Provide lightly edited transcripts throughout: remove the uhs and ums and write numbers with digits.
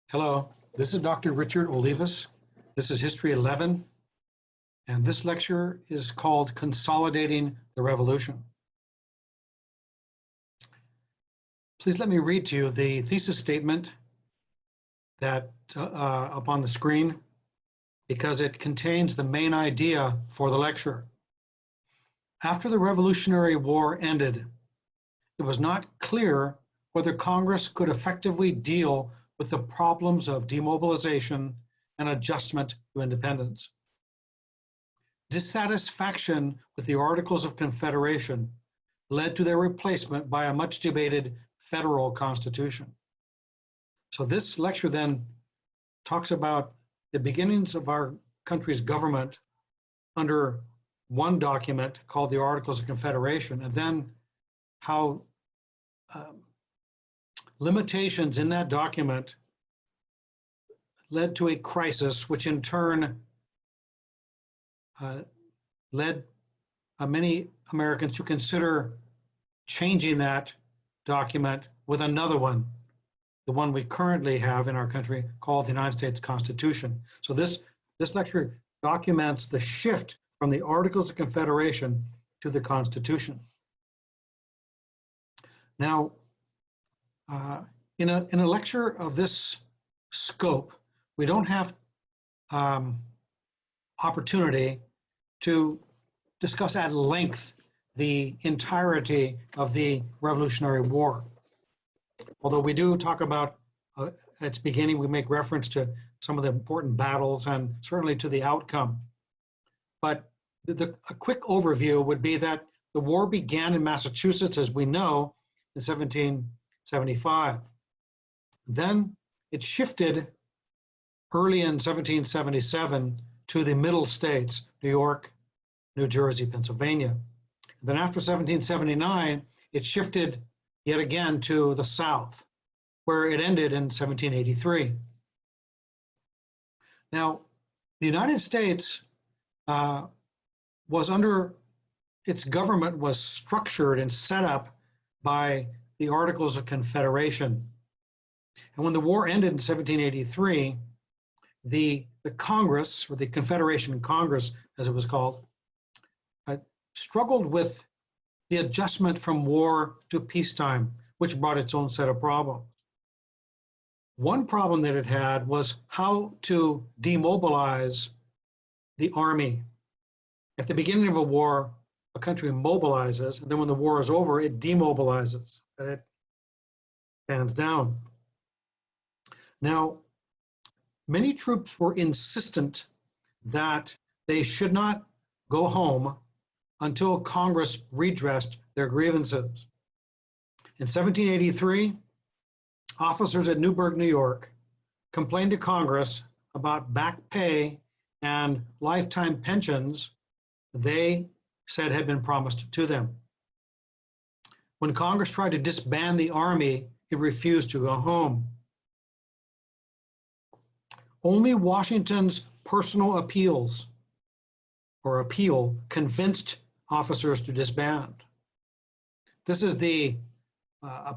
Hello, this is Dr. Richard Olivas. This is History 11, and this lecture is called Consolidating the Revolution. Please let me read to you the thesis statement that up on the screen, because it contains the main idea for the lecture. After the Revolutionary War ended, it was not clear whether Congress could effectively deal with the problems of demobilization and adjustment to independence. Dissatisfaction with the Articles of Confederation led to their replacement by a much debated federal constitution. So this lecture then talks about the beginnings of our country's government under one document called the Articles of Confederation, and then how limitations in that document led to a crisis, which in turn led many Americans to consider changing that document with another one, the one we currently have in our country called the United States Constitution. So this lecture documents the shift from the Articles of Confederation to the Constitution. Now, in a lecture of this scope, we don't have opportunity to discuss at length the entirety of the Revolutionary War. Although we do talk about at its beginning, we make reference to some of the important battles and certainly to the outcome. But a quick overview would be that the war began in Massachusetts, as we know, in 1775. Then it shifted early in 1777 to the middle states, New York, New Jersey, Pennsylvania. And then after 1779, it shifted yet again to the South, where it ended in 1783. Now, the United States its government was structured and set up by the Articles of Confederation. And when the war ended in 1783, the Congress, or the Confederation Congress, as it was called, struggled with the adjustment from war to peacetime, which brought its own set of problems. One problem that it had was how to demobilize the army. At the beginning of a war, a country mobilizes, and then when the war is over, it demobilizes, and it stands down. Now, many troops were insistent that they should not go home until Congress redressed their grievances. In 1783, officers at Newburgh, New York, complained to Congress about back pay and lifetime pensions they said had been promised to them. When Congress tried to disband the army, it refused to go home. Only Washington's personal appeal convinced officers to disband. This is a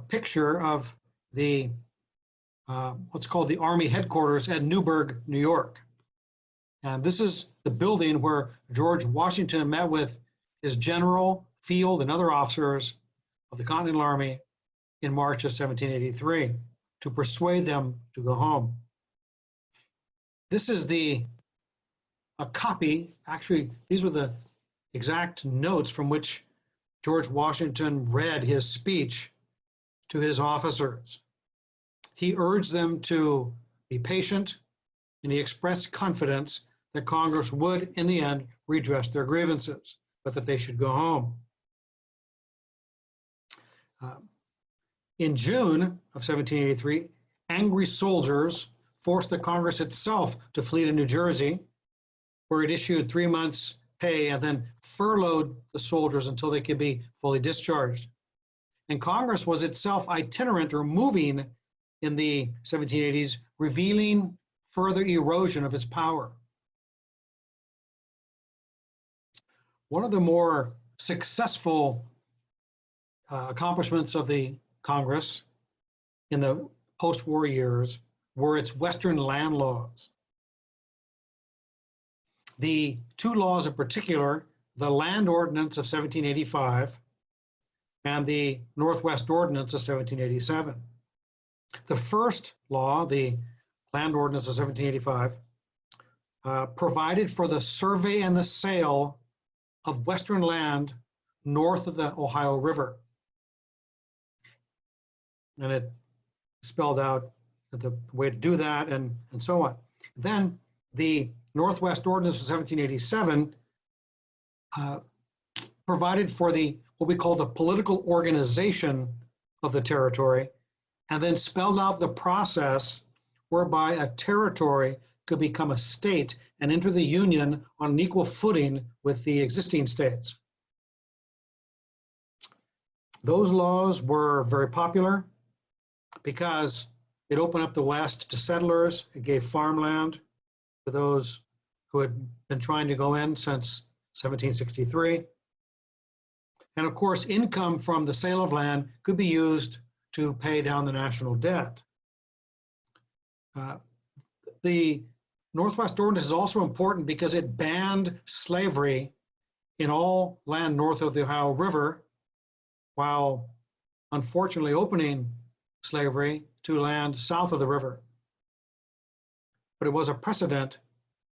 picture of the what's called the Army headquarters at Newburgh, New York. And this is the building where George Washington met with his general, field, and other officers of the Continental Army in March of 1783 to persuade them to go home. This is a copy, actually, these were the exact notes from which George Washington read his speech to his officers. He urged them to be patient, and he expressed confidence that Congress would, in the end, redress their grievances, but that they should go home. In June of 1783, angry soldiers forced the Congress itself to flee to New Jersey, where it issued 3 months' pay and then furloughed the soldiers until they could be fully discharged. And Congress was itself itinerant or moving in the 1780s, revealing further erosion of its power. One of the more successful accomplishments of the Congress in the post-war years were its Western land laws. The two laws in particular, the Land Ordinance of 1785 and the Northwest Ordinance of 1787. The first law, the Land Ordinance of 1785, provided for the survey and the sale of Western land north of the Ohio River. And it spelled out the way to do that and so on. Then the Northwest Ordinance of 1787 provided for what we call the political organization of the territory, and then spelled out the process whereby a territory could become a state and enter the Union on an equal footing with the existing states. Those laws were very popular because it opened up the West to settlers. It gave farmland to those who had been trying to go in since 1763. And of course, income from the sale of land could be used to pay down the national debt. The Northwest Ordinance is also important because it banned slavery in all land north of the Ohio River, while unfortunately opening slavery to land south of the river. But it was a precedent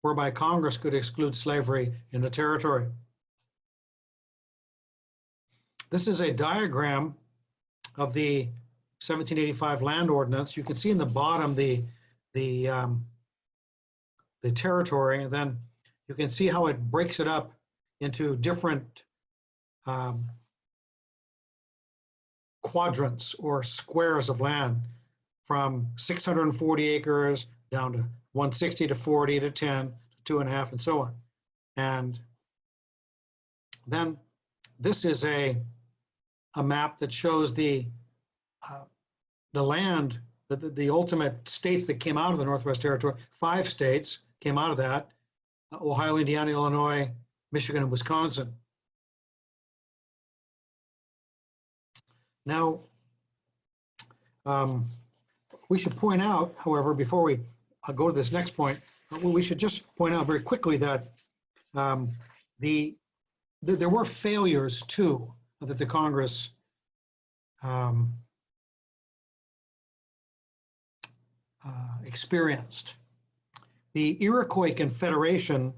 whereby Congress could exclude slavery in the territory. This is a diagram of the 1785 Land Ordinance. You can see in the bottom the territory, and then you can see how it breaks it up into different quadrants or squares of land, from 640 acres down to 160 to 40 to 10 to 2.5 and so on. And then this is a map that shows the land, the ultimate states that came out of the Northwest Territory. 5 states came out of that: Ohio, Indiana, Illinois, Michigan, and Wisconsin. Now, we should point out, however, before we go to this next point, we should just point out very quickly that there were failures too that the Congress experienced. The Iroquois Confederation,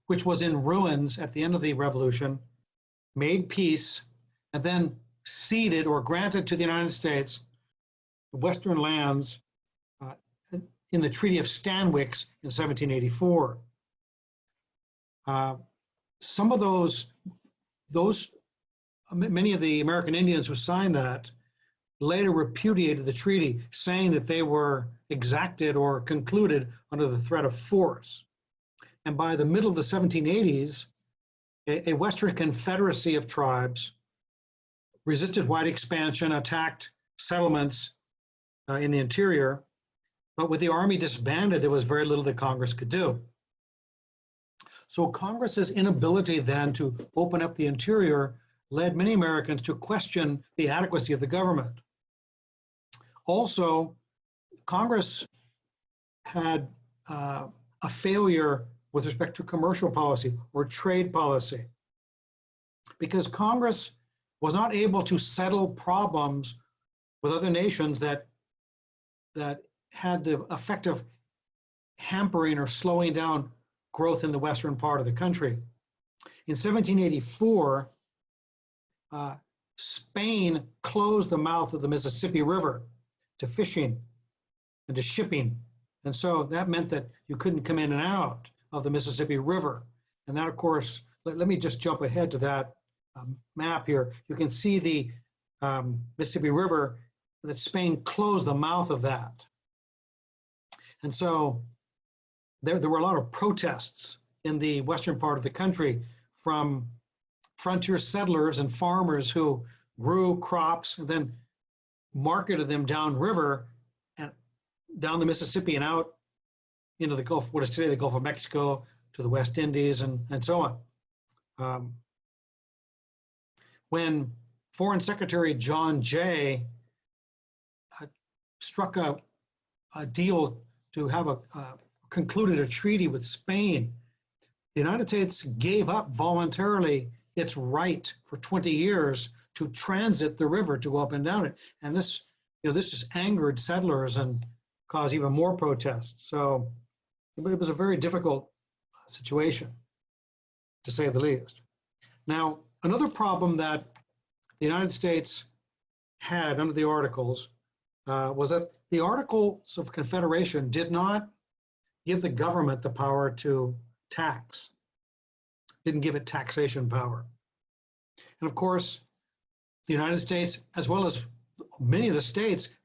which was in ruins at the end of the Revolution, made peace and then ceded or granted to the United States Western lands in the Treaty of Stanwix in 1784. Some of many of the American Indians who signed that later repudiated the treaty, saying that they were exacted or concluded under the threat of force. And by the middle of the 1780s, a Western confederacy of tribes resisted white expansion, attacked settlements in the interior, but with the army disbanded, there was very little that Congress could do. So Congress's inability then to open up the interior led many Americans to question the adequacy of the government. Also, Congress had a failure with respect to commercial policy or trade policy, because Congress was not able to settle problems with other nations that had the effect of hampering or slowing down growth in the western part of the country. In 1784, Spain closed the mouth of the Mississippi River to fishing and to shipping. And so that meant that you couldn't come in and out of the Mississippi River. And that, of course, let me just jump ahead to that map here. You can see the Mississippi River, that Spain closed the mouth of that. And so there were a lot of protests in the western part of the country from frontier settlers and farmers who grew crops and then marketed them downriver and down the Mississippi and out into the Gulf, what is today the Gulf of Mexico, to the West Indies and so on. When Foreign Secretary John Jay struck a a deal to have concluded a treaty with Spain, the United States gave up voluntarily its right for 20 years to transit the river to go up and down it. And this, this just angered settlers and caused even more protests. So it was a very difficult situation, to say the least. Now, another problem that the United States had under the Articles was that the Articles of Confederation did not give the government the power to tax, didn't give it taxation power. And of course, the United States, as well as many of the states,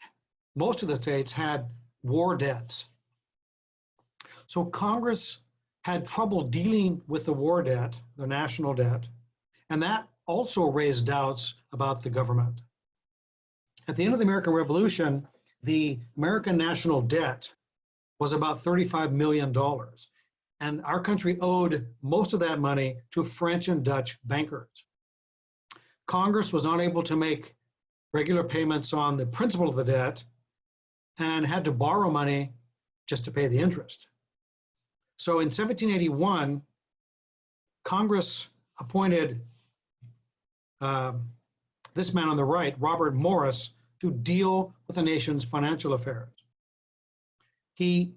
most of the states had war debts. So Congress had trouble dealing with the war debt, the national debt, and that also raised doubts about the government. At the end of the American Revolution, the American national debt was about $35 million. And our country owed most of that money to French and Dutch bankers. Congress was not able to make regular payments on the principal of the debt and had to borrow money just to pay the interest. So in 1781, Congress appointed this man on the right, Robert Morris, to deal with the nation's financial affairs. He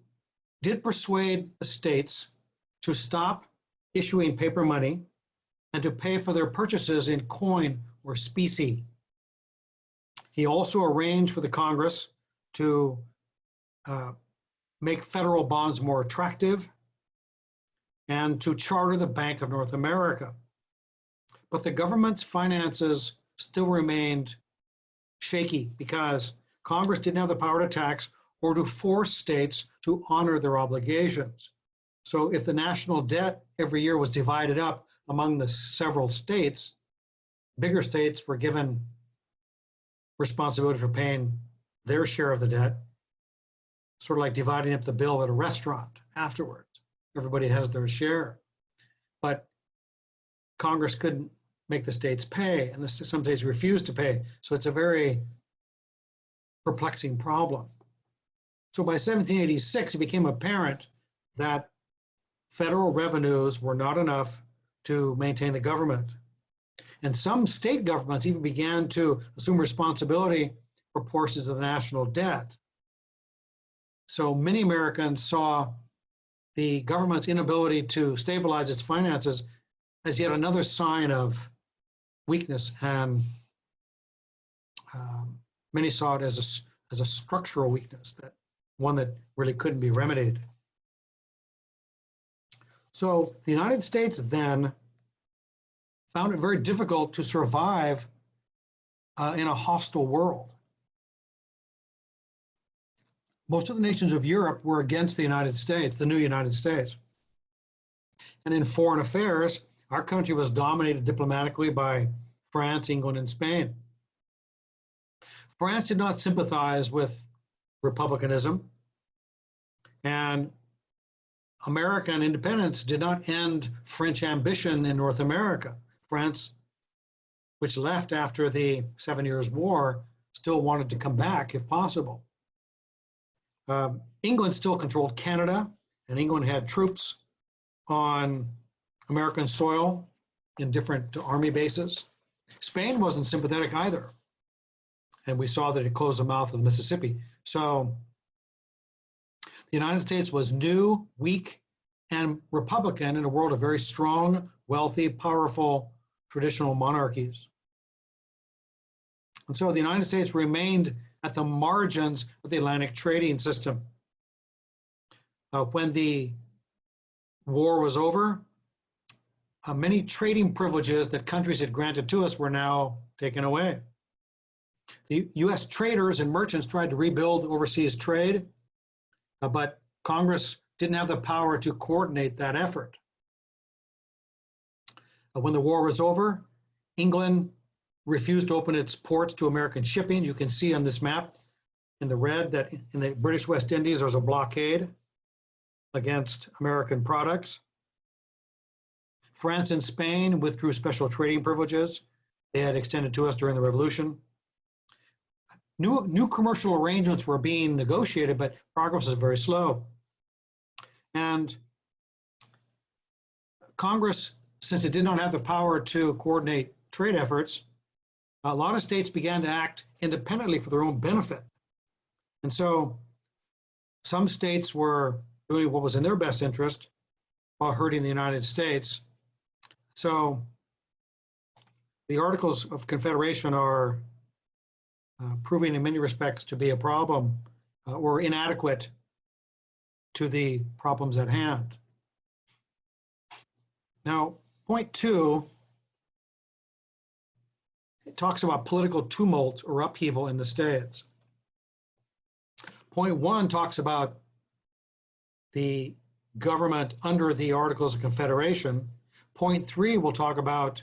did persuade the states to stop issuing paper money and to pay for their purchases in coin or specie. He also arranged for the Congress to make federal bonds more attractive and to charter the Bank of North America. But the government's finances still remained shaky because Congress didn't have the power to tax or to force states to honor their obligations. So if the national debt every year was divided up among the several states, bigger states were given responsibility for paying their share of the debt, sort of like dividing up the bill at a restaurant afterwards. Everybody has their share. But Congress couldn't make the states pay, and some states refused to pay. So it's a very perplexing problem. So by 1786, it became apparent that federal revenues were not enough to maintain the government. And some state governments even began to assume responsibility for portions of the national debt. So many Americans saw the government's inability to stabilize its finances as yet another sign of weakness, and many saw it as a structural weakness, that one that really couldn't be remedied. So the United States then found it very difficult to survive in a hostile world. Most of the nations of Europe were against the United States, the new United States. And in foreign affairs, our country was dominated diplomatically by France, England, and Spain. France did not sympathize with republicanism, and American independence did not end French ambition in North America. France, which left after the 7 Years' War, still wanted to come back if possible. England still controlled Canada, and England had troops on American soil in different army bases. Spain wasn't sympathetic either, and we saw that it closed the mouth of the Mississippi. So the United States was new, weak, and Republican in a world of very strong, wealthy, powerful, traditional monarchies. And so the United States remained at the margins of the Atlantic trading system. When the war was over, many trading privileges that countries had granted to us were now taken away. The US traders and merchants tried to rebuild overseas trade, but Congress didn't have the power to coordinate that effort. When the war was over, England refused to open its ports to American shipping. You can see on this map in the red that in the British West Indies, there's a blockade against American products. France and Spain withdrew special trading privileges they had extended to us during the Revolution. new commercial arrangements were being negotiated, but progress was very slow. And Congress, since it did not have the power to coordinate trade efforts, a lot of states began to act independently for their own benefit. And so some states were doing what was in their best interest while hurting the United States. So the Articles of Confederation are proving in many respects to be a problem or inadequate to the problems at hand. Now, point 2, it talks about political tumult or upheaval in the states. Point 1 talks about the government under the Articles of Confederation. Point 3 will talk about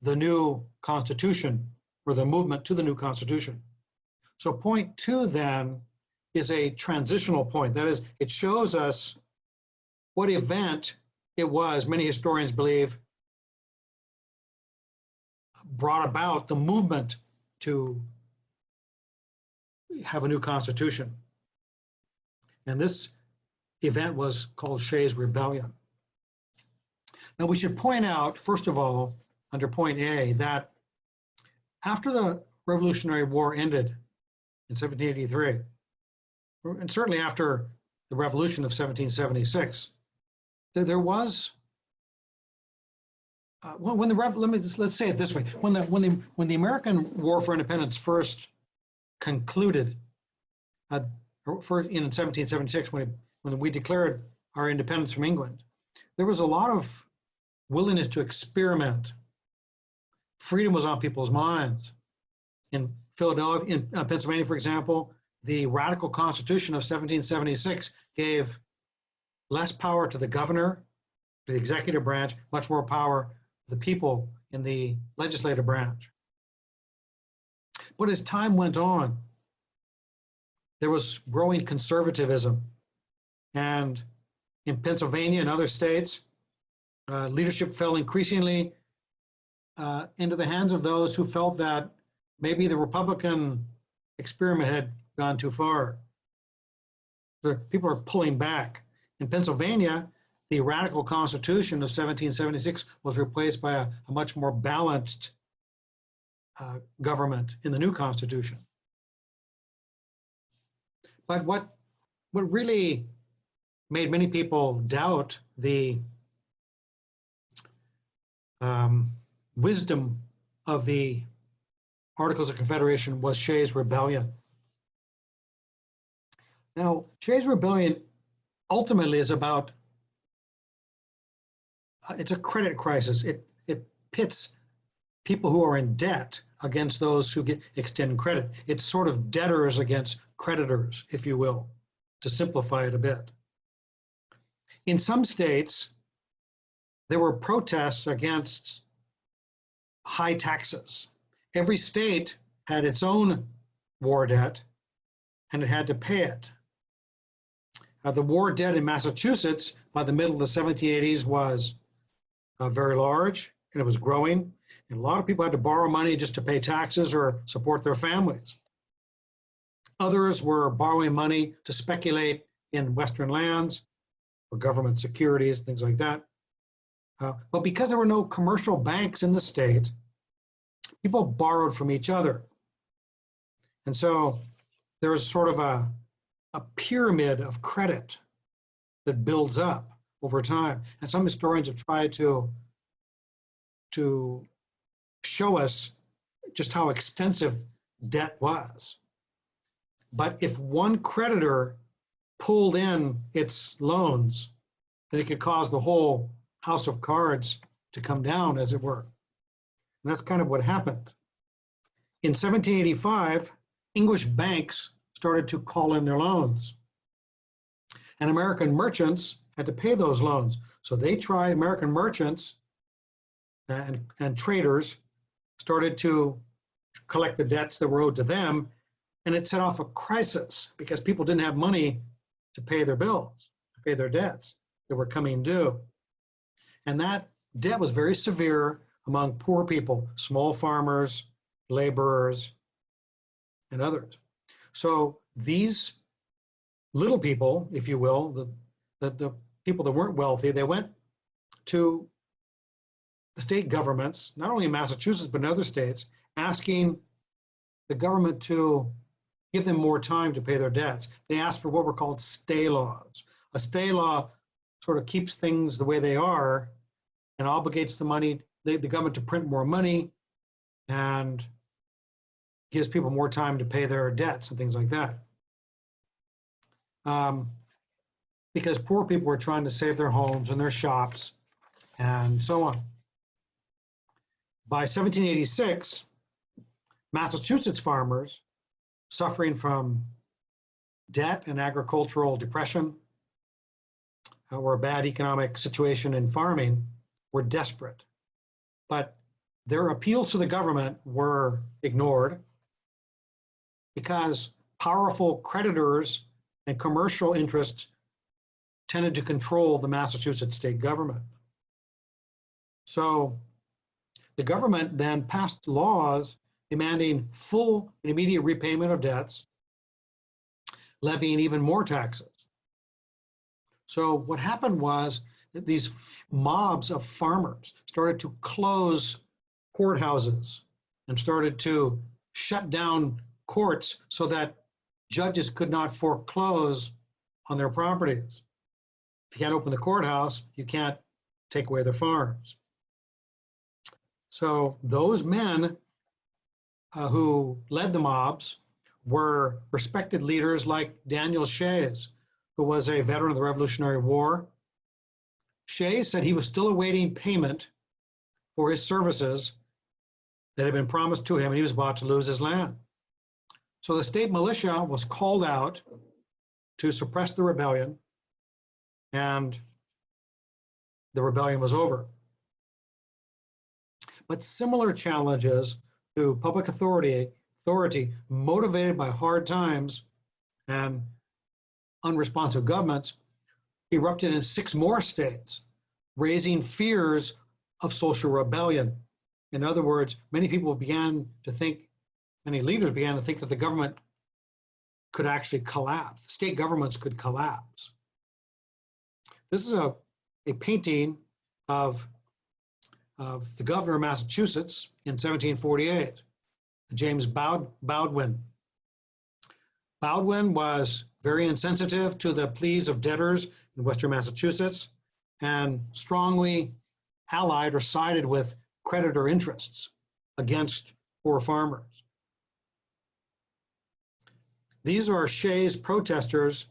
the new Constitution or the movement to the new Constitution. So point 2 then is a transitional point. That is, it shows us what event it was, many historians believe, brought about the movement to have a new Constitution. And this event was called Shays' Rebellion. Now we should point out, first of all, under point A, that after the Revolutionary War ended in 1783, and certainly after the Revolution of 1776, there was let's say it this way: when the American War for Independence first concluded, in 1776, when we declared our independence from England, there was a lot of willingness to experiment. Freedom was on people's minds. In Philadelphia, in Pennsylvania, for example, the Radical Constitution of 1776 gave less power to the governor, to the executive branch, much more power to the people in the legislative branch. But as time went on, there was growing conservatism. And in Pennsylvania and other states, leadership fell increasingly into the hands of those who felt that maybe the Republican experiment had gone too far. The people are pulling back. In Pennsylvania, the Radical Constitution of 1776 was replaced by a much more balanced government in the new Constitution. But what really made many people doubt the wisdom of the Articles of Confederation was Shays' Rebellion. Now, Shays' Rebellion ultimately is about, it's a credit crisis. It pits people who are in debt against those who extend credit. It's sort of debtors against creditors, if you will, to simplify it a bit. In some states, there were protests against high taxes. Every state had its own war debt, and it had to pay it. The war debt in Massachusetts by the middle of the 1780s was very large, and it was growing. And a lot of people had to borrow money just to pay taxes or support their families. Others were borrowing money to speculate in Western lands or government securities, things like that. But because there were no commercial banks in the state, people borrowed from each other. And so there was sort of a pyramid of credit that builds up over time. And some historians have tried to show us just how extensive debt was. But if one creditor pulled in its loans, then it could cause the whole house of cards to come down, as it were. And that's kind of what happened. In 1785, English banks started to call in their loans. And American merchants had to pay those loans. So American merchants and traders started to collect the debts that were owed to them, and it set off a crisis because people didn't have money to pay their bills, to pay their debts that were coming due. And that debt was very severe among poor people, small farmers, laborers, and others. So these little people, if you will, the people that weren't wealthy, they went to the state governments, not only in Massachusetts, but in other states, asking the government to give them more time to pay their debts. They asked for what were called stay laws. A stay law sort of keeps things the way they are and obligates the government to print more money and gives people more time to pay their debts and things like that. Because poor people were trying to save their homes and their shops and so on. By 1786, Massachusetts farmers suffering from debt and agricultural depression or a bad economic situation in farming were desperate. But their appeals to the government were ignored because powerful creditors and commercial interests tended to control the Massachusetts state government. So the government then passed laws demanding full and immediate repayment of debts, levying even more taxes. So what happened was that these mobs of farmers started to close courthouses and started to shut down courts so that judges could not foreclose on their properties. If you can't open the courthouse, you can't take away their farms. So those men who led the mobs were respected leaders like Daniel Shays, who was a veteran of the Revolutionary War. Shays said he was still awaiting payment for his services that had been promised to him, and he was about to lose his land. So the state militia was called out to suppress the rebellion, and the rebellion was over. But similar challenges to public authority motivated by hard times and unresponsive governments erupted in 6 more states, raising fears of social rebellion. In other words, many leaders began to think that the government could actually collapse. State governments could collapse. This is a painting of the governor of Massachusetts in 1748, James Baldwin. Baldwin was very insensitive to the pleas of debtors in Western Massachusetts and strongly allied or sided with creditor interests against poor farmers. These are Shays protesters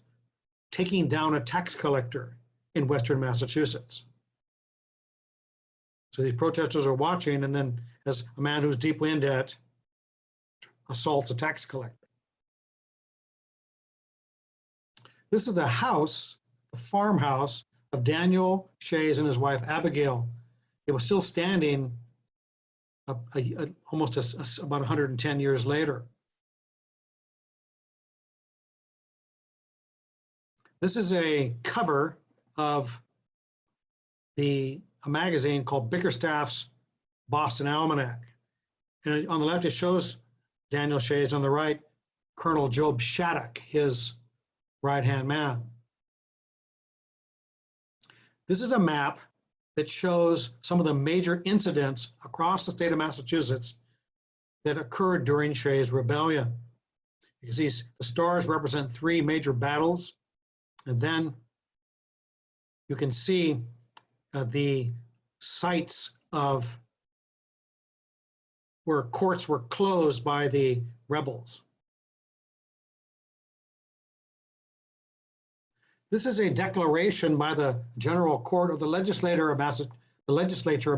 taking down a tax collector in Western Massachusetts. So these protesters are watching, and then as a man who's deeply in debt assaults a tax collector. This is the house, the farmhouse of Daniel Shays and his wife Abigail. It was still standing almost about 110 years later. This is a cover of a magazine called Bickerstaff's Boston Almanac. And on the left, it shows Daniel Shays. On the right, Colonel Job Shattuck, his right-hand man. This is a map that shows some of the major incidents across the state of Massachusetts that occurred during Shays' rebellion. You can see the stars represent 3 major battles, and then you can see the sites of where courts were closed by the rebels. This is a declaration by the General Court of the Legislature of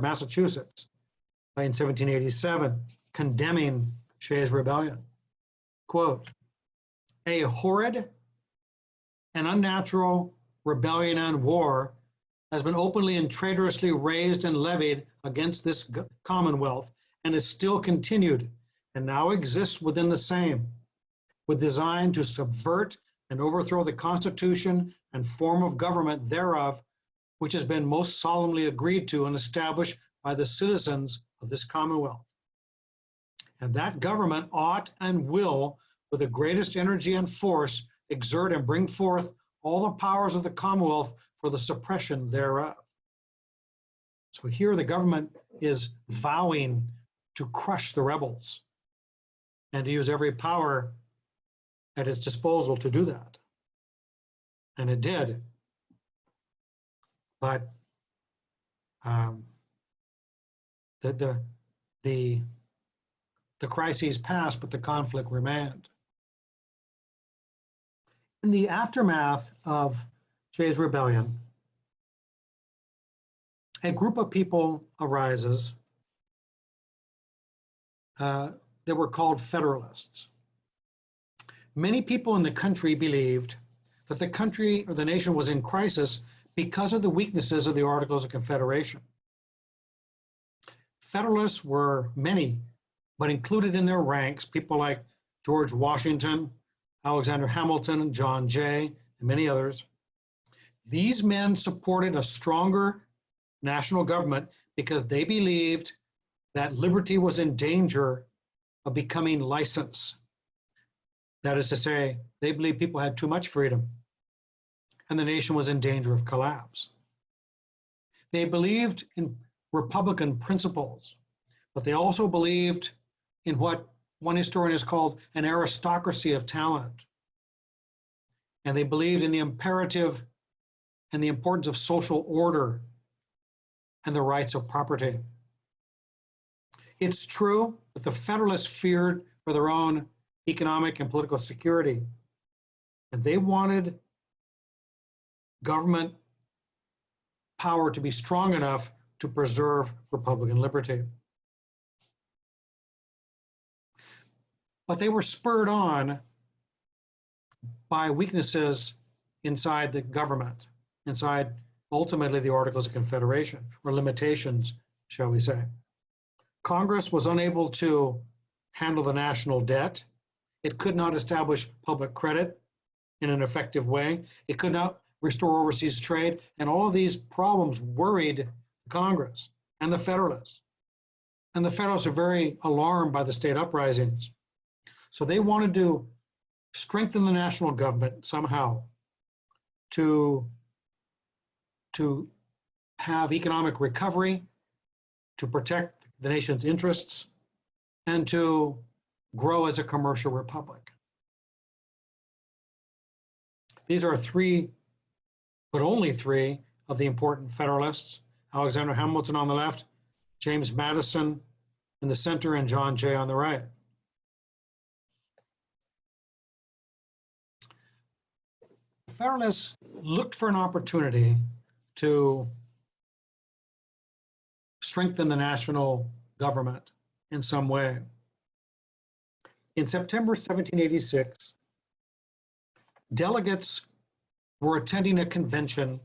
Massachusetts in 1787, condemning Shays' rebellion. Quote, "A horrid and unnatural rebellion and war has been openly and traitorously raised and levied against this Commonwealth, and is still continued, and now exists within the same, with design to subvert and overthrow the Constitution and form of government thereof, which has been most solemnly agreed to and established by the citizens of this Commonwealth. And that government ought and will, with the greatest energy and force, exert and bring forth all the powers of the Commonwealth for the suppression thereof. So here the government is vowing to crush the rebels and to use every power at its disposal to do that. And it did. But the crises passed, but the conflict remained. In the aftermath of Jay's rebellion, a group of people arises that were called Federalists. Many people in the country believed that the country or the nation was in crisis because of the weaknesses of the Articles of Confederation. Federalists were many, but included in their ranks people like George Washington, Alexander Hamilton, John Jay, and many others. These men supported a stronger national government because they believed that liberty was in danger of becoming license. That is to say, they believed people had too much freedom and the nation was in danger of collapse. They believed in Republican principles, but they also believed in what one historian has called an aristocracy of talent. And they believed in the imperative and the importance of social order and the rights of property. It's true that the Federalists feared for their own economic and political security, and they wanted government power to be strong enough to preserve Republican liberty. But they were spurred on by weaknesses inside the government, inside ultimately the Articles of Confederation, or limitations, shall we say. Congress was unable to handle the national debt. It could not establish public credit in an effective way. It could not restore overseas trade, and all of these problems worried Congress and the Federalists. And the Federalists are very alarmed by the state uprisings. So they wanted to strengthen the national government somehow to have economic recovery, to protect the nation's interests, and to grow as a commercial republic. These are three, but only three, of the important Federalists: Alexander Hamilton on the left, James Madison in the center, and John Jay on the right. The Federalists looked for an opportunity to strengthen the national government in some way. In September 1786, delegates were attending a convention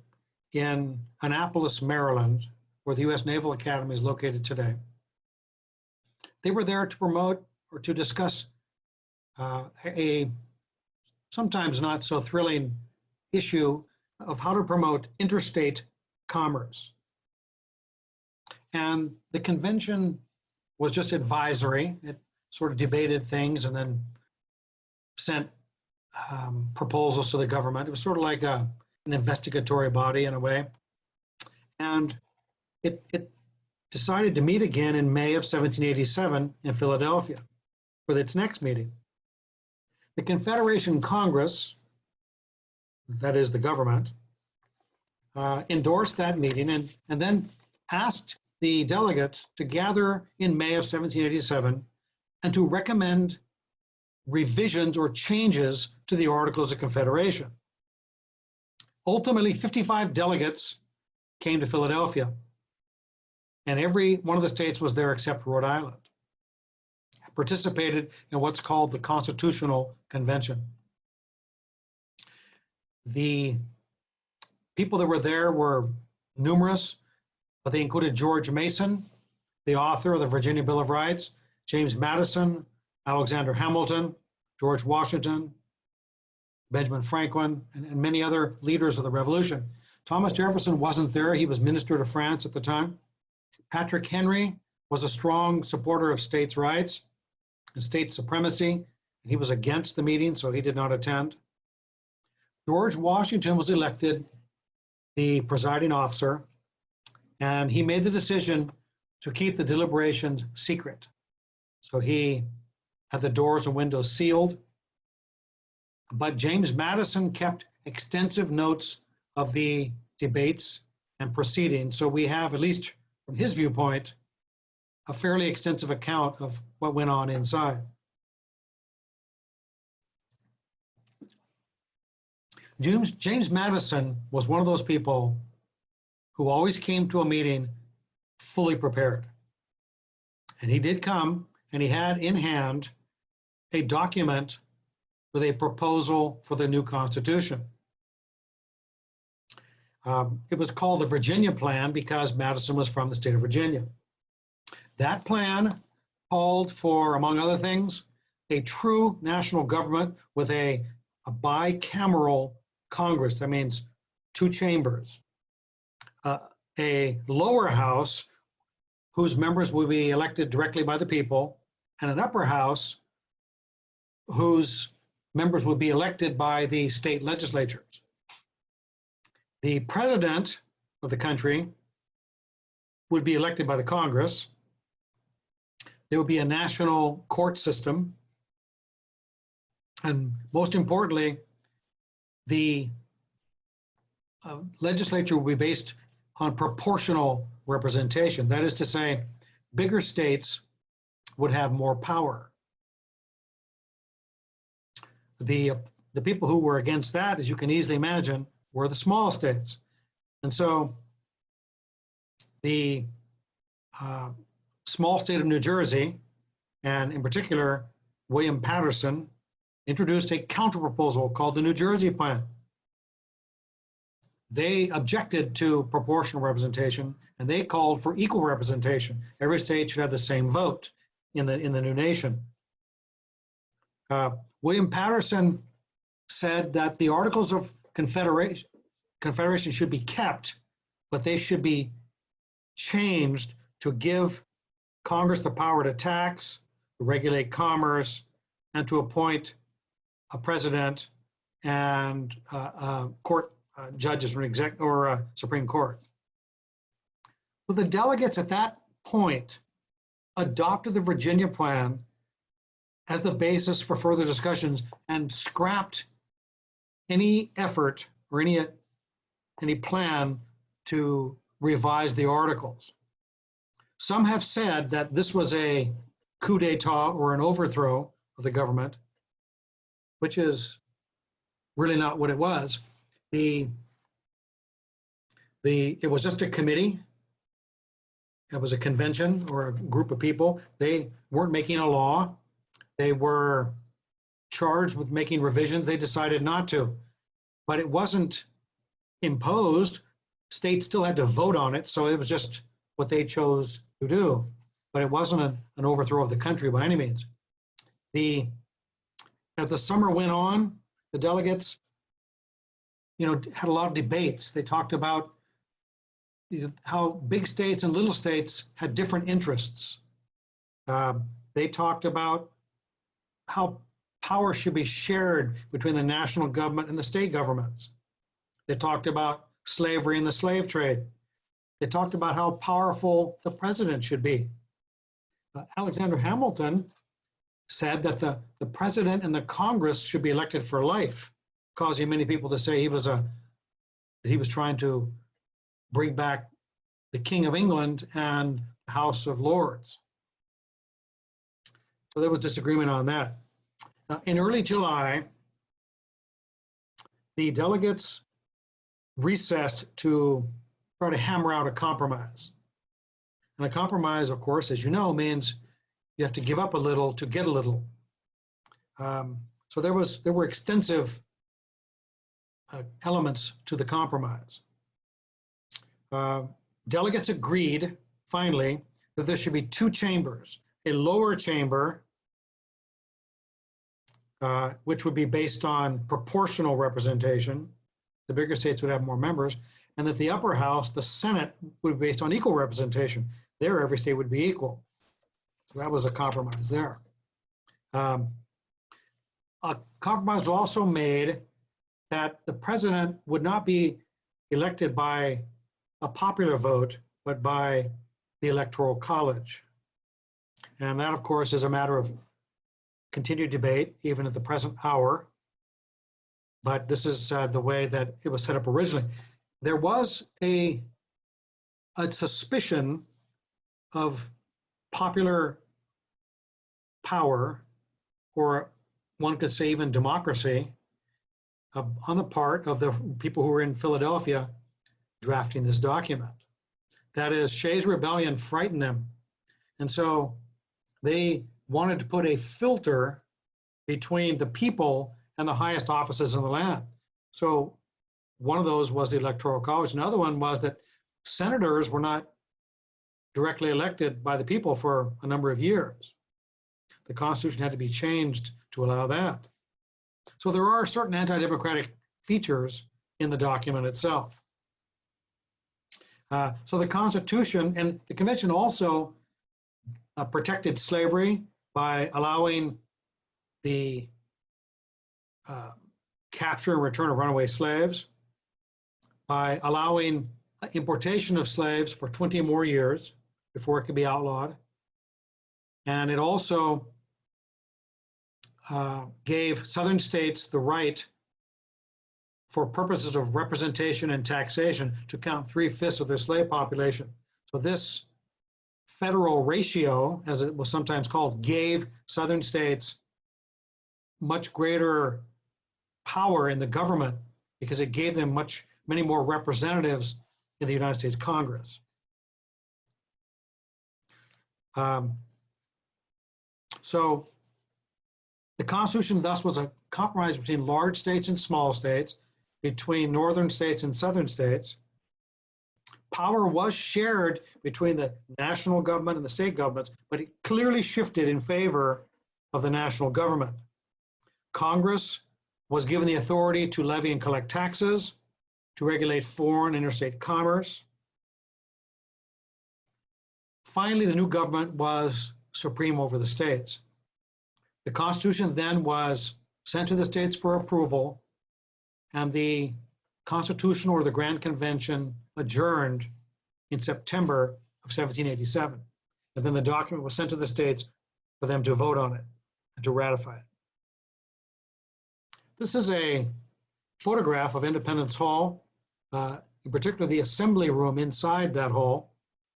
in Annapolis, Maryland, where the U.S. Naval Academy is located today. They were there to promote or to discuss a sometimes not so thrilling issue of how to promote interstate commerce. And the convention was just advisory. It sort of debated things and then sent proposals to the government. It was sort of like an investigatory body in a way. And it decided to meet again in May of 1787 in Philadelphia for its next meeting. The Confederation Congress, that is the government, endorsed that meeting and then asked the delegates to gather in May of 1787 and to recommend revisions or changes to the Articles of Confederation. Ultimately, 55 delegates came to Philadelphia, and every one of the states was there except Rhode Island. Participated in what's called the Constitutional Convention. The people that were there were numerous, but they included George Mason, the author of the Virginia Bill of Rights, James Madison, Alexander Hamilton, George Washington, Benjamin Franklin, and many other leaders of the Revolution. Thomas Jefferson wasn't there. He was Minister to France at the time. Patrick Henry was a strong supporter of states' rights and state supremacy, He was against the meeting, so he did not attend. George Washington was elected the presiding officer, and he made the decision to keep the deliberations secret. So he had the doors and windows sealed, but James Madison kept extensive notes of the debates and proceedings. So we have, at least from his viewpoint, a fairly extensive account of what went on inside. James Madison was one of those people who always came to a meeting fully prepared. And he did come, and he had in hand a document with a proposal for the new Constitution. It was called the Virginia Plan because Madison was from the state of Virginia. That plan called for, among other things, a true national government with a bicameral Congress. That means two chambers. A lower house whose members will be elected directly by the people, and an upper house whose members would be elected by the state legislatures. The president of the country would be elected by the Congress. There would be a national court system. And most importantly, the legislature will be based on proportional representation. That is to say, bigger states would have more power. The people who were against that, as you can easily imagine, were the small states. And so the small state of New Jersey, and in particular, William Patterson, introduced a counterproposal called the New Jersey Plan. They objected to proportional representation, and they called for equal representation. Every state should have the same vote in the new nation. William Patterson said that the Articles of Confederation should be kept, but they should be changed to give Congress the power to tax, to regulate commerce, and to appoint a president and court judges or a Supreme Court. Well, the delegates at that point adopted the Virginia Plan as the basis for further discussions and scrapped any effort or any plan to revise the articles. Some have said that this was a coup d'etat or an overthrow of the government, which is really not what it was. It was just a committee. It was a convention or a group of people. They weren't making a law. They were charged with making revisions. They decided not to, but it wasn't imposed. States still had to vote on it, so it was just what they chose to do, but it wasn't an overthrow of the country by any means. As the summer went on, the delegates, had a lot of debates. They talked about how big states and little states had different interests. They talked about how power should be shared between the national government and the state governments. They talked about slavery and the slave trade. They talked about how powerful the president should be. Alexander Hamilton said that the president and the Congress should be elected for life, causing many people to say he was trying to bring back the King of England and the House of Lords. So there was disagreement on that. In early July, the delegates recessed to try to hammer out a compromise. And a compromise, of course, as you know, means you have to give up a little to get a little. So there were extensive elements to the compromise. Delegates agreed, finally, that there should be two chambers, a lower chamber, which would be based on proportional representation. The bigger states would have more members, and that the upper house, the Senate, would be based on equal representation. There, every state would be equal. So that was a compromise there. a compromise was also made that the president would not be elected by a popular vote, but by the Electoral College. And that, of course, is a matter of continued debate, even at the present hour. But this is the way that it was set up originally. There was a suspicion of popular power, or one could say even democracy, on the part of the people who were in Philadelphia drafting this document. That is, Shays' rebellion frightened them. And so they wanted to put a filter between the people and the highest offices in the land. So one of those was the Electoral College. Another one was that senators were not directly elected by the people for a number of years. The Constitution had to be changed to allow that. So there are certain anti-democratic features in the document itself. So the Constitution and the Convention also protected slavery by allowing the capture and return of runaway slaves, by allowing importation of slaves for 20 more years before it could be outlawed. And it also gave Southern states the right, for purposes of representation and taxation, to count 3/5 of their slave population. So this federal ratio, as it was sometimes called, gave Southern states much greater power in the government because it gave them many more representatives in the United States Congress. So the Constitution thus was a compromise between large states and small states, between northern states and southern states. Power was shared between the national government and the state governments, but it clearly shifted in favor of the national government. Congress was given the authority to levy and collect taxes, to regulate foreign and interstate commerce. Finally, the new government was supreme over the states. The Constitution then was sent to the states for approval, and the Constitutional or the Grand Convention adjourned in September of 1787. And then the document was sent to the states for them to vote on it and to ratify it. This is a photograph of Independence Hall, in particular the assembly room inside that hall.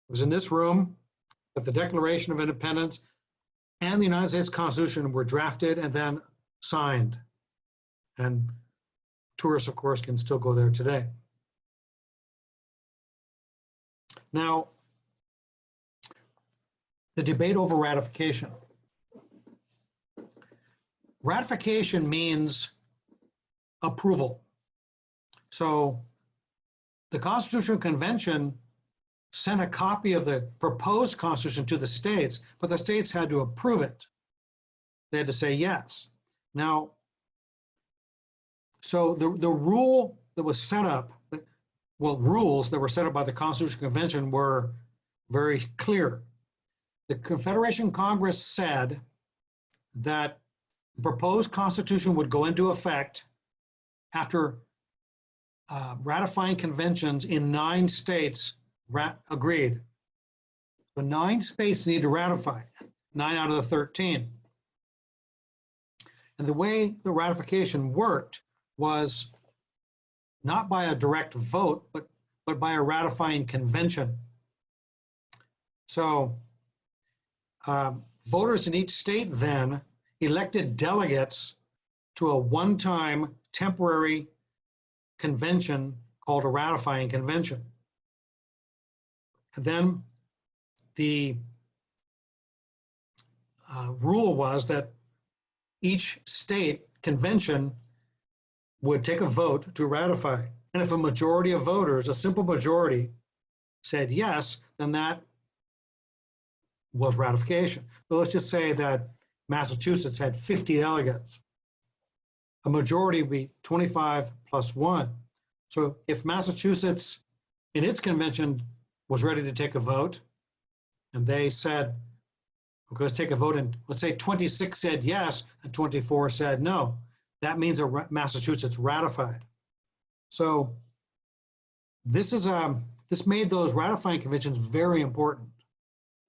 It was in this room that the Declaration of Independence and the United States Constitution were drafted and then signed. And tourists, of course, can still go there today. Now, the debate over ratification. Ratification means approval. So the Constitutional Convention sent a copy of the proposed Constitution to the states, but the states had to approve it. They had to say yes. Now, so the rule that was set up, rules that were set up by the Constitutional Convention were very clear. The Confederation Congress said that the proposed Constitution would go into effect after ratifying conventions in 9 states agreed. The 9 states need to ratify, 9 out of the 13. And the way the ratification worked was not by a direct vote, but by a ratifying convention. So voters in each state then elected delegates to a one-time temporary convention called a ratifying convention. And then the rule was that each state convention would take a vote to ratify. And if a majority of voters, a simple majority, said yes, then that was ratification. So let's just say that Massachusetts had 50 delegates. A majority would be 25 plus 1. So if Massachusetts in its convention was ready to take a vote, and they said Okay, let's take a vote, and let's say 26 said yes and 24 said no. That means that Massachusetts ratified. So this made those ratifying conventions very important,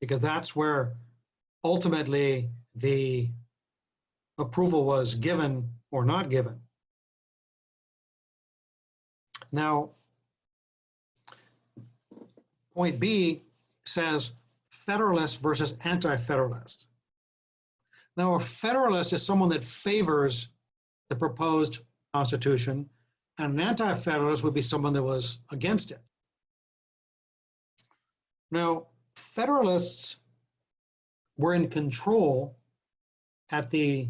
because that's where ultimately the approval was given or not given. Now, point B says Federalist versus anti-Federalist. Now, a Federalist is someone that favors the proposed Constitution, and an anti-Federalist would be someone that was against it. Now, Federalists were in control at the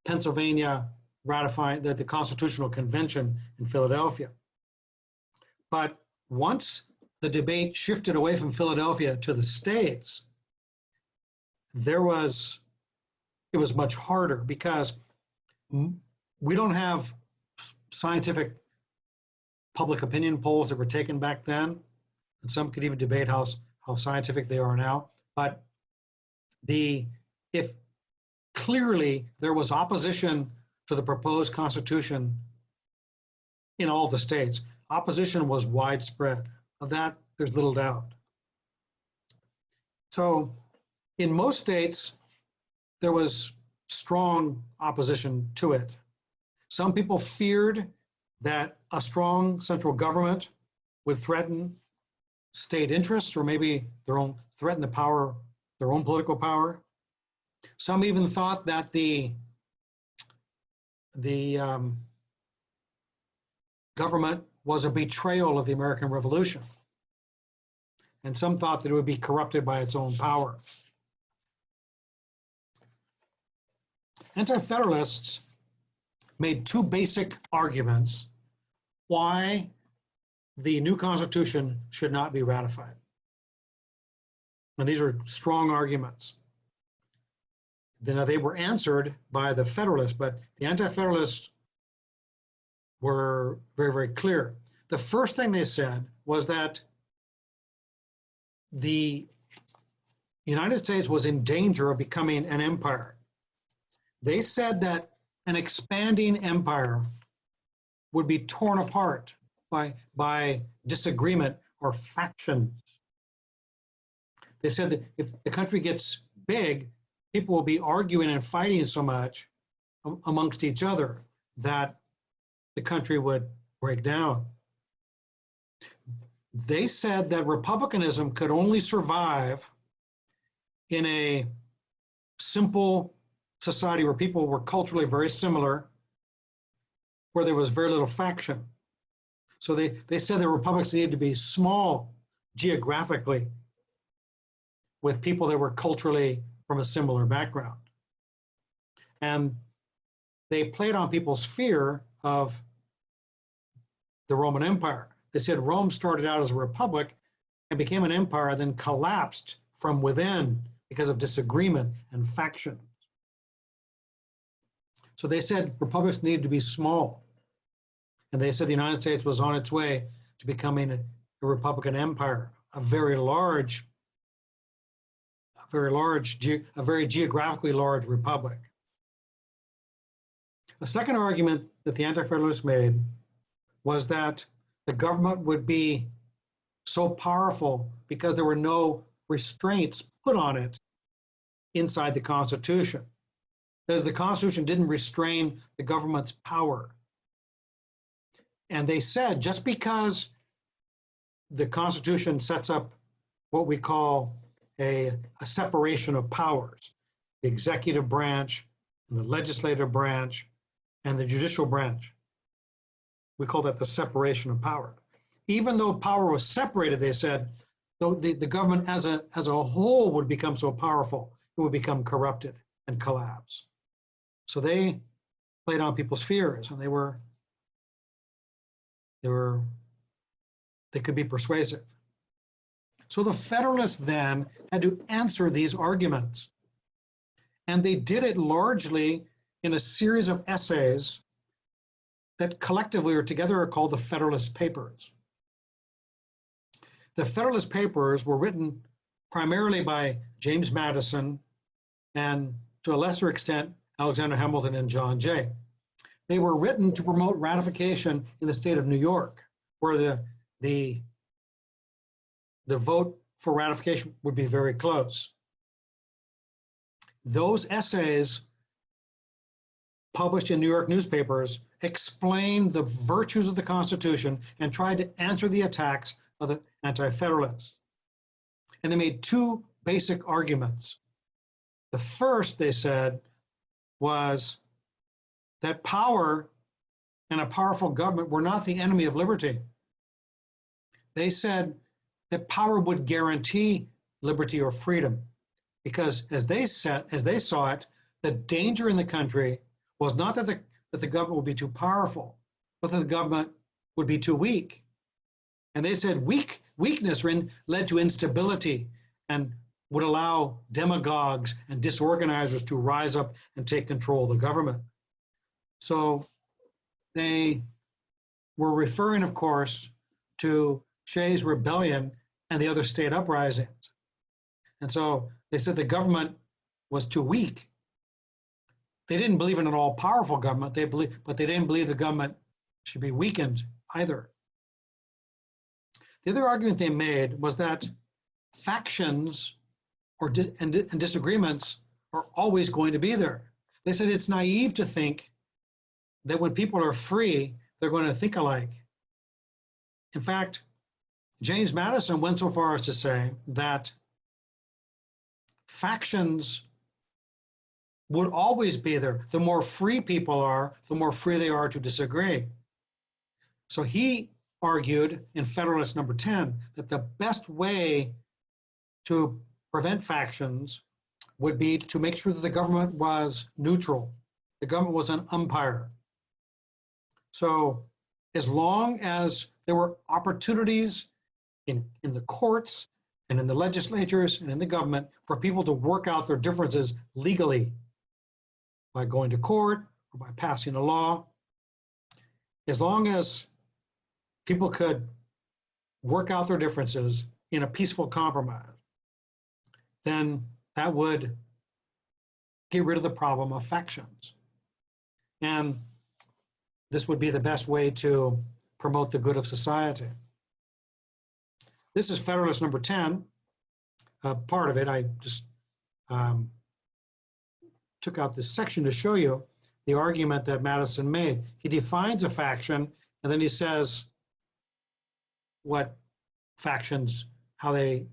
Pennsylvania ratifying the Constitutional Convention in Philadelphia. But once the debate shifted away from Philadelphia to the states, it was much harder, because we don't have scientific public opinion polls that were taken back then, and some could even debate how scientific they are now. But if clearly there was opposition to the proposed Constitution in all the states, opposition was widespread. Of that, there's little doubt. So in most states, there was strong opposition to it. Some people feared that a strong central government would threaten state interests, or maybe threaten their own political power. Some even thought that the government was a betrayal of the American Revolution. And some thought that it would be corrupted by its own power. Anti-Federalists made two basic arguments why the new Constitution should not be ratified. And these are strong arguments. Then they were answered by the Federalists, but the Anti-Federalists were very, very clear. The first thing they said was that the United States was in danger of becoming an empire. They said that an expanding empire would be torn apart by disagreement or factions. They said that if the country gets big, people will be arguing and fighting so much amongst each other that the country would break down. They said that republicanism could only survive in a simple society where people were culturally very similar, where there was very little faction. So they said that republics needed to be small geographically, with people that were culturally from a similar background. And they played on people's fear of the Roman Empire. They said Rome started out as a republic and became an empire, then collapsed from within because of disagreement and faction. So they said republics needed to be small. And they said the United States was on its way to becoming a Republican empire, a very geographically large republic. The second argument that the Anti-Federalists made was that the government would be so powerful because there were no restraints put on it inside the Constitution. That is, the Constitution didn't restrain the government's power. And they said just because the Constitution sets up what we call a separation of powers, the executive branch, and the legislative branch, and the judicial branch, we call that the separation of power. Even though power was separated, they said, though the government as a whole would become so powerful, it would become corrupted and collapse. So they played on people's fears, and they could be persuasive. So the Federalists then had to answer these arguments. And they did it largely in a series of essays that collectively or together are called the Federalist Papers. The Federalist Papers were written primarily by James Madison and to a lesser extent, Alexander Hamilton and John Jay. They were written to promote ratification in the state of New York, where the vote for ratification would be very close. Those essays published in New York newspapers explained the virtues of the Constitution and tried to answer the attacks of the anti-federalists. And they made two basic arguments. The first, they said, was that power and a powerful government were not the enemy of liberty. They said that power would guarantee liberty or freedom, because as they saw it, the danger in the country was not that the government would be too powerful, but that the government would be too weak. And they said weakness led to instability and would allow demagogues and disorganizers to rise up and take control of the government. So they were referring, of course, to Shays' rebellion and the other state uprisings. And so they said the government was too weak. They didn't believe in an all-powerful government, but they didn't believe the government should be weakened either. The other argument they made was that factions and disagreements are always going to be there. They said it's naive to think that when people are free, they're going to think alike. In fact, James Madison went so far as to say that factions would always be there. The more free people are, the more free they are to disagree. So he argued in Federalist number 10 that the best way to prevent factions would be to make sure that the government was neutral. The government was an umpire. So as long as there were opportunities in the courts and in the legislatures and in the government for people to work out their differences legally by going to court or by passing a law, as long as people could work out their differences in a peaceful compromise, then that would get rid of the problem of factions. And this would be the best way to promote the good of society. This is Federalist number 10. Part of it, I just took out this section to show you the argument that Madison made. He defines a faction, and then he says what factions, how they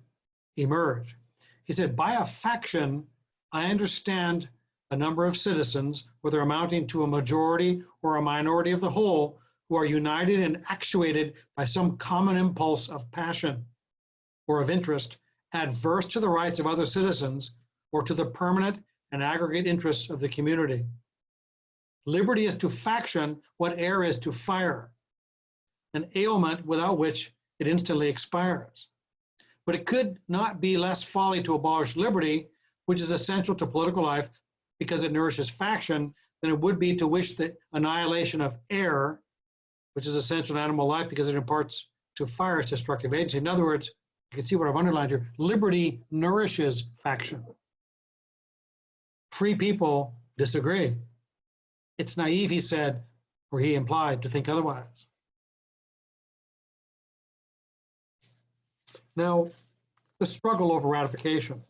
emerge. He said, by a faction, I understand a number of citizens, whether amounting to a majority or a minority of the whole, who are united and actuated by some common impulse of passion or of interest, adverse to the rights of other citizens or to the permanent and aggregate interests of the community. Liberty is to faction what air is to fire, an ailment without which it instantly expires. But it could not be less folly to abolish liberty, which is essential to political life because it nourishes faction, than it would be to wish the annihilation of air, which is essential to animal life because it imparts to fire its destructive agency. In other words, you can see what I've underlined here. Liberty nourishes faction. Free people disagree. It's naive, he said, or he implied, to think otherwise. Now, the struggle over ratification.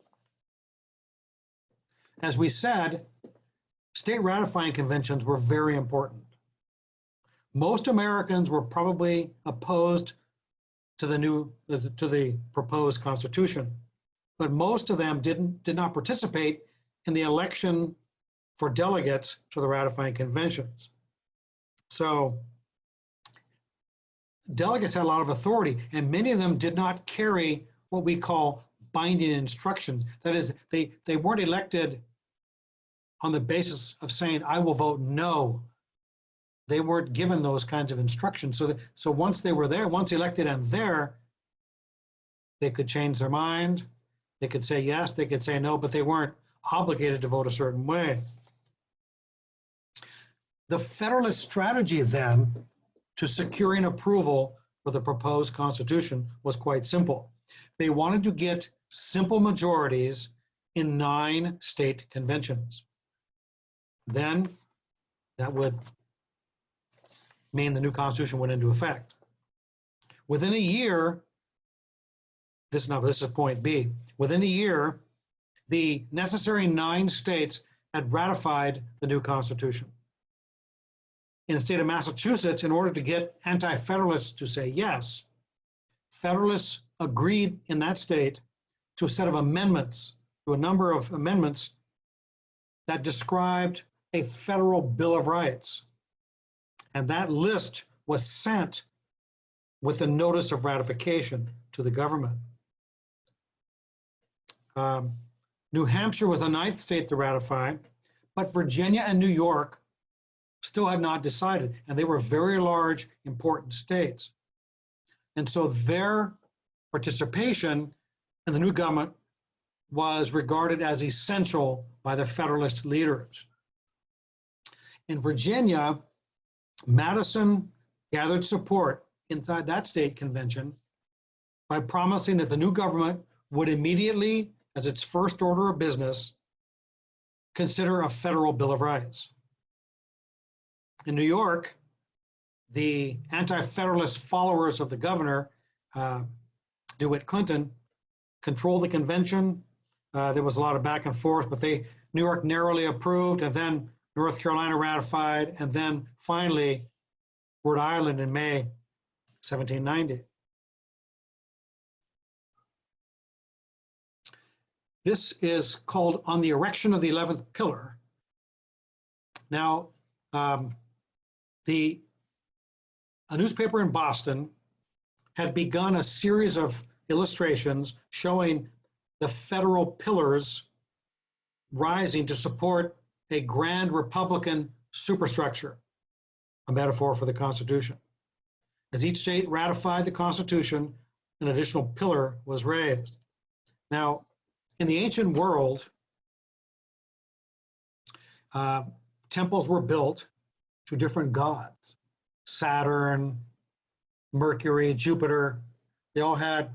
As we said, state ratifying conventions were very important. Most Americans were probably opposed to the proposed Constitution, but most of them did not participate in the election for delegates to the ratifying conventions. So delegates had a lot of authority, and many of them did not carry what we call binding instructions. That is, they weren't elected on the basis of saying, I will vote no. They weren't given those kinds of instructions. So once they were there, once elected and there, they could change their mind. They could say yes, they could say no, but they weren't obligated to vote a certain way. The Federalist strategy then to securing approval for the proposed Constitution was quite simple. They wanted to get simple majorities in 9 state conventions. Then that would mean the new Constitution went into effect. Within a year, this is point B, within a year, the necessary 9 states had ratified the new Constitution. In the state of Massachusetts, in order to get anti-federalists to say yes, Federalists agreed in that state to a set of amendments, to a number of amendments that described a federal Bill of Rights. And that list was sent with a notice of ratification to the government. New Hampshire was the 9th state to ratify, but Virginia and New York still had not decided, and they were very large, important states. And so their participation in the new government was regarded as essential by the Federalist leaders. In Virginia, Madison gathered support inside that state convention by promising that the new government would immediately, as its first order of business, consider a federal Bill of Rights. In New York, the anti-federalist followers of the governor, DeWitt Clinton, controlled the convention. There was a lot of back and forth, but New York narrowly approved, and then North Carolina ratified, and then finally Rhode Island in May 1790. This is called On the Erection of the 11th Pillar. Now, a newspaper in Boston had begun a series of illustrations showing the federal pillars rising to support a grand Republican superstructure, a metaphor for the Constitution. As each state ratified the Constitution, an additional pillar was raised. Now, in the ancient world, temples were built to different gods. Saturn, Mercury, Jupiter, they all had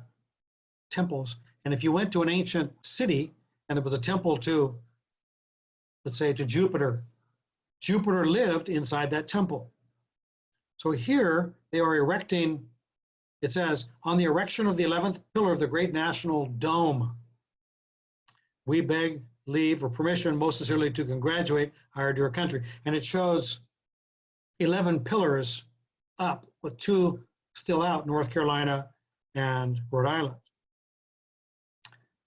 temples. And if you went to an ancient city and there was a temple to, let's say, to Jupiter, Jupiter lived inside that temple. So here they are erecting, it says, on the erection of the 11th pillar of the great national dome, we beg leave or permission most sincerely to congratulate our dear country. And it shows 11 pillars up with 2 still out, North Carolina and Rhode Island.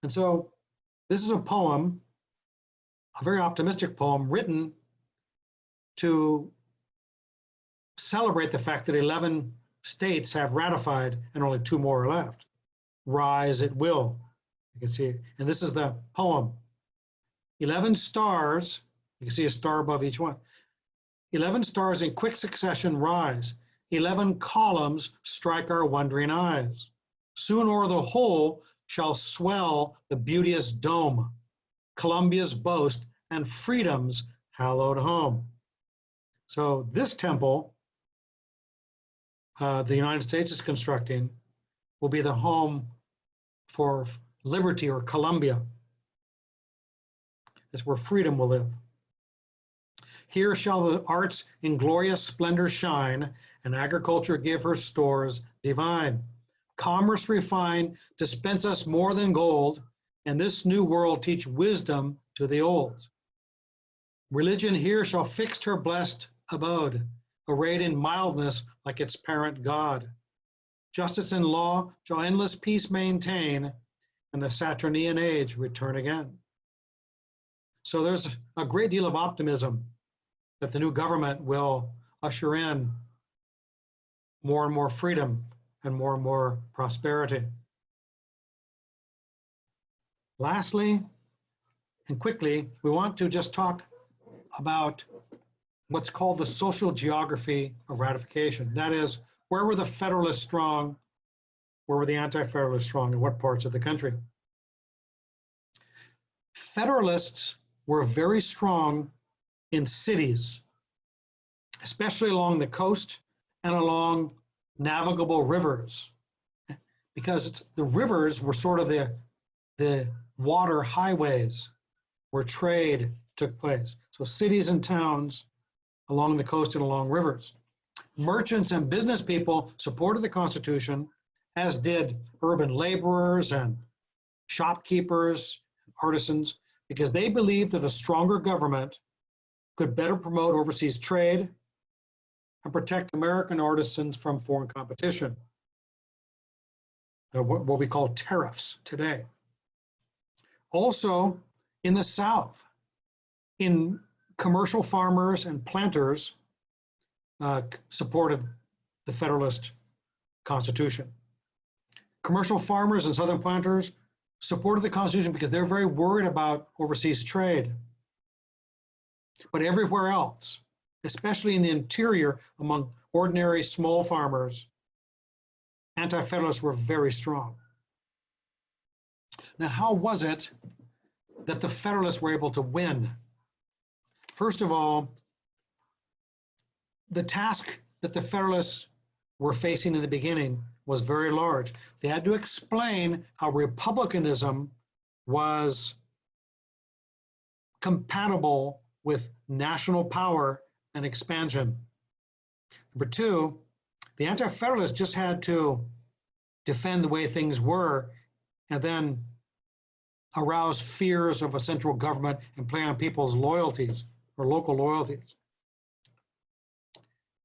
And so this is a poem, a very optimistic poem written to celebrate the fact that 11 states have ratified and only 2 more are left. Rise it will. You can see it. And this is the poem. 11 stars, you can see a star above each one. 11 stars in quick succession rise. 11 columns strike our wondering eyes. Soon o'er the whole shall swell the beauteous dome, Columbia's boast and freedom's hallowed home. So this temple, the United States is constructing, will be the home for liberty or Columbia. It's where freedom will live. Here shall the arts in glorious splendor shine, and agriculture give her stores divine. Commerce refine, dispense us more than gold, and this new world teach wisdom to the old. Religion here shall fix her blessed abode, arrayed in mildness like its parent God. Justice and law shall endless peace maintain, and the Saturnian age return again. So there's a great deal of optimism that the new government will usher in more and more freedom and more prosperity. Lastly, and quickly, we want to just talk about what's called the social geography of ratification. That is, where were the Federalists strong, where were the Anti-Federalists strong, in what parts of the country? Federalists were very strong in cities, especially along the coast and along navigable rivers, because the rivers were sort of the water highways where trade took place. So cities and towns along the coast and along rivers. Merchants and business people supported the Constitution, as did urban laborers and shopkeepers, artisans, because they believed that a stronger government could better promote overseas trade and protect American artisans from foreign competition, what we call tariffs today. Also, in the South, in commercial farmers and planters supported the Federalist Constitution. Commercial farmers and Southern planters supported the Constitution because they're very worried about overseas trade. But everywhere else, especially in the interior among ordinary small farmers, anti-federalists were very strong. Now, how was it that the Federalists were able to win? First of all, the task that the Federalists were facing in the beginning was very large. They had to explain how republicanism was compatible with national power and expansion. Number two, the Anti-Federalists just had to defend the way things were and then arouse fears of a central government and play on people's loyalties or local loyalties.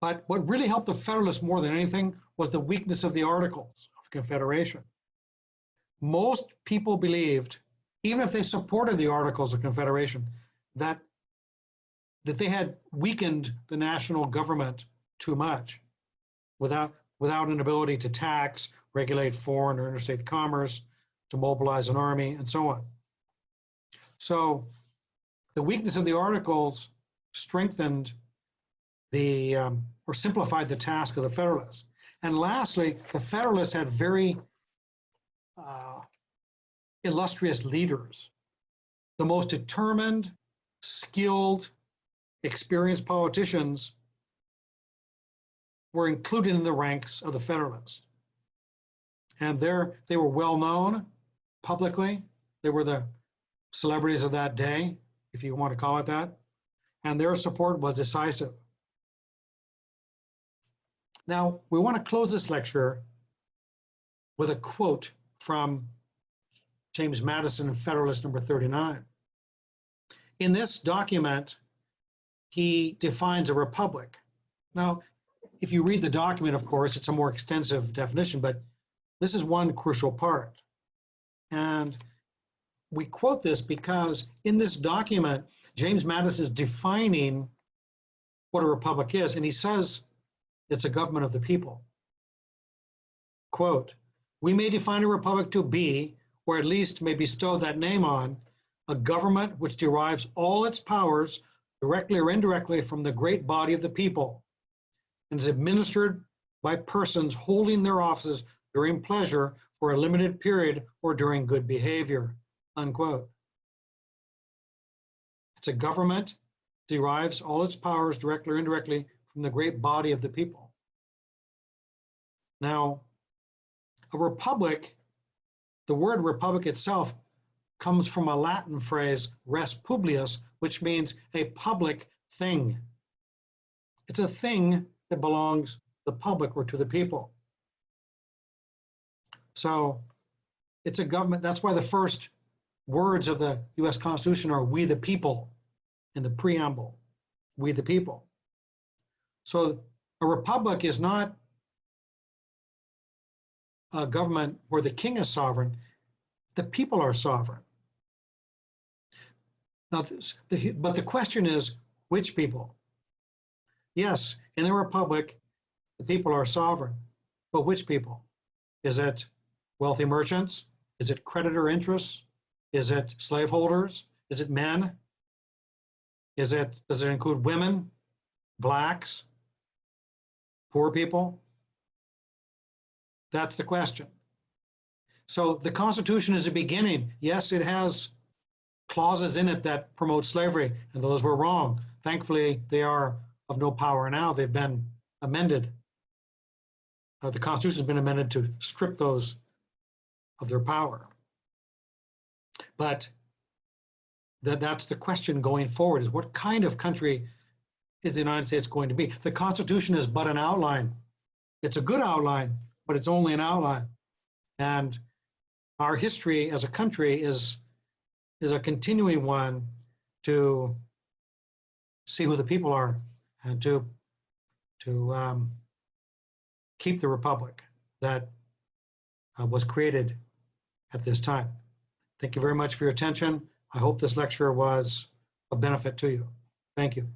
But what really helped the Federalists more than anything was the weakness of the Articles of Confederation. Most people believed, even if they supported the Articles of Confederation, that they had weakened the national government too much without an ability to tax, regulate foreign or interstate commerce, to mobilize an army, and so on. So the weakness of the Articles strengthened or simplified the task of the Federalists. And lastly, the Federalists had very illustrious leaders. The most determined, skilled, experienced politicians were included in the ranks of the Federalists. And they were well known publicly. They were the celebrities of that day, if you want to call it that. And their support was decisive. Now, we want to close this lecture with a quote from James Madison in Federalist number 39. In this document, he defines a republic. Now, if you read the document, of course, it's a more extensive definition, but this is one crucial part. And we quote this because in this document, James Madison is defining what a republic is, and he says it's a government of the people. Quote, "We may define a republic to be, or at least may bestow that name on, a government which derives all its powers, directly or indirectly, from the great body of the people, and is administered by persons holding their offices during pleasure for a limited period or during good behavior," unquote. It's a government derives all its powers directly or indirectly from the great body of the people. Now, a republic, the word republic itself comes from a Latin phrase, res publius, which means a public thing. It's a thing that belongs to the public or to the people. So it's a government. That's why the first words of the US Constitution are "we the people" in the preamble, "we the people." So a republic is not a government where the king is sovereign, the people are sovereign. Now, but the question is, which people? Yes, in the republic, the people are sovereign, but which people? Is it wealthy merchants? Is it creditor interests? Is it slaveholders? Is it men? Does it include women, blacks, poor people? That's the question. So the Constitution is a beginning. Yes, it has clauses in it that promote slavery, and those were wrong. Thankfully, they are of no power now. They've been amended. The Constitution has been amended to strip those of their power. But that's the question going forward, is what kind of country is the United States going to be? The Constitution is but an outline. It's a good outline, but it's only an outline. And our history as a country is a continuing one to see who the people are and to keep the republic that was created at this time. Thank you very much for your attention. I hope this lecture was a benefit to you. Thank you.